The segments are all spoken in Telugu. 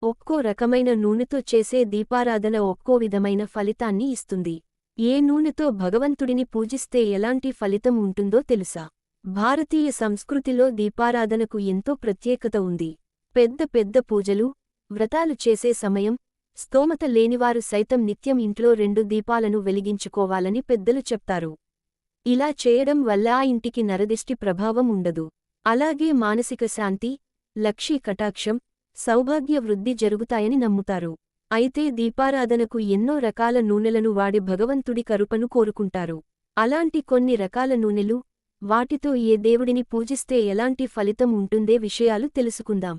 ఒక్కో రకమైన నూనెతో చేసే దీపారాధన ఒక్కో విధమైన ఫలితాన్ని ఇస్తుంది. ఏ నూనెతో భగవంతుడిని పూజిస్తే ఎలాంటి ఫలితం ఉంటుందో తెలుసా? భారతీయ సంస్కృతిలో దీపారాధనకు ఎంతో ప్రత్యేకత ఉంది. పెద్ద పెద్ద పూజలు, వ్రతాలు చేసే సమయం, స్తోమత లేనివారు సైతం నిత్యం ఇంట్లో 2 దీపాలను వెలిగించుకోవాలని పెద్దలు చెప్తారు. ఇలా చేయడం వల్ల ఆ ఇంటికి నరదిష్టి ప్రభావం ఉండదు. అలాగే మానసిక శాంతి, లక్ష్మీ కటాక్షం, సౌభాగ్య వృద్ధి జరుగుతాయని నమ్ముతారు. అయితే దీపారాధనకు ఎన్నో రకాల నూనెలను వాడి భగవంతుడి కరుపను కోరుకుంటారు. అలాంటి కొన్ని రకాల నూనెలు, వాటితో ఏ దేవుడిని పూజిస్తే ఎలాంటి ఫలితం ఉంటుందే విషయాలు తెలుసుకుందాం.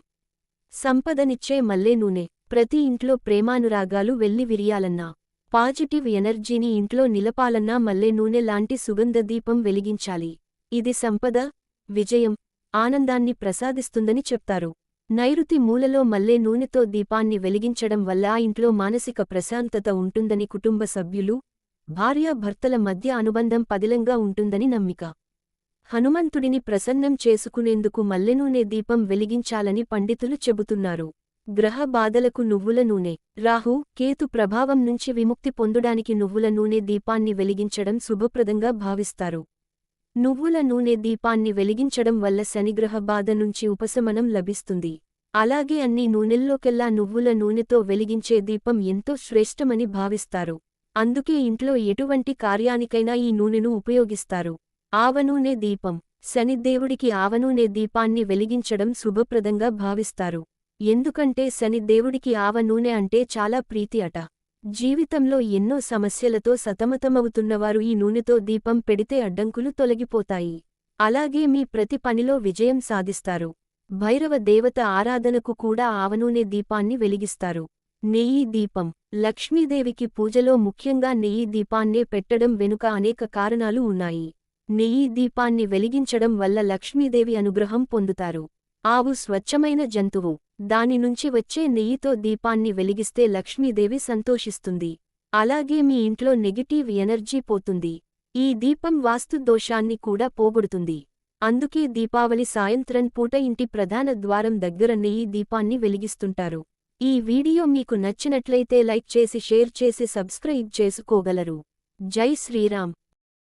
సంపదనిచ్చే మల్లె నూనె. ప్రతి ఇంట్లో ప్రేమానురాగాలు వెల్లి విరియాలన్నా, పాజిటివ్ ఎనర్జీని ఇంట్లో నిలపాలన్నా మల్లె నూనె లాంటి సుగంధ దీపం వెలిగించాలి. ఇది సంపద, విజయం, ఆనందాన్ని ప్రసాదిస్తుందని చెప్తారు. నైరుతి మూలలో మల్లె నూనెతో దీపాన్ని వెలిగించడం వల్ల ఆ ఇంట్లో మానసిక ప్రశాంతత ఉంటుందని కుటుంబ సభ్యులు, భార్యాభర్తల మధ్య అనుబంధం పదిలంగా ఉంటుందని నమ్మిక. హనుమంతుడిని ప్రసన్నం చేసుకునేందుకు మల్లెనూనె దీపం వెలిగించాలని పండితులు చెబుతున్నారు. గ్రహ బాధలకు నువ్వుల నూనె. రాహు, కేతు ప్రభావం నుంచి విముక్తి పొందుడానికి నువ్వుల నూనె దీపాన్ని వెలిగించడం శుభప్రదంగా భావిస్తారు. నువ్వుల నూనె దీపాన్ని వెలిగించడం వల్ల శనిగ్రహ బాధ నుంచి ఉపశమనం లభిస్తుంది. అలాగే అన్ని నూనెల్లోకెల్లా నువ్వుల నూనెతో వెలిగించే దీపం ఎంతో శ్రేష్టమని భావిస్తారు. అందుకే ఇంట్లో ఎటువంటి కార్యానికైనా ఈ నూనెను ఉపయోగిస్తారు. ఆవనూనె దీపం. శనిదేవుడికి ఆవనూనె దీపాన్ని వెలిగించడం శుభప్రదంగా భావిస్తారు. ఎందుకంటే శనిదేవుడికి ఆవ నూనె అంటే చాలా ప్రీతి అట. జీవితంలో ఎన్నో సమస్యలతో సతమతమవుతున్నవారు ఈ నూనెతో దీపం పెడితే అడ్డంకులు తొలగిపోతాయి. అలాగే మీ ప్రతి పనిలో విజయం సాధిస్తారు. భైరవ దేవత ఆరాధనకు కూడా ఆవనూనె దీపాన్ని వెలిగిస్తారు. నెయ్యి దీపం. లక్ష్మీదేవికి పూజలో ముఖ్యంగా నెయ్యి దీపాన్నే పెట్టడం వెనుక అనేక కారణాలు ఉన్నాయి. నెయ్యి దీపాన్ని వెలిగించడం వల్ల లక్ష్మీదేవి అనుగ్రహం పొందుతారు. ఆవు స్వచ్ఛమైన జంతువు. దాని నుంచి వచ్చే నెయ్యితో దీపాన్ని వెలిగిస్తే లక్ష్మీదేవి సంతోషిస్తుంది. అలాగే మీ ఇంట్లో నెగిటివ్ ఎనర్జీ పోతుంది. ఈ దీపం వాస్తు దోషాన్ని కూడా పోగొడుతుంది. అందుకే దీపావళి సాయంత్రం పూట ఇంటి ప్రధాన ద్వారం దగ్గర నెయ్యి దీపాన్ని వెలిగిస్తుంటారు. ఈ వీడియో మీకు నచ్చినట్లయితే లైక్ చేసి షేర్ చేసి సబ్స్క్రైబ్ చేసుకోగలరు. జై శ్రీరామ్.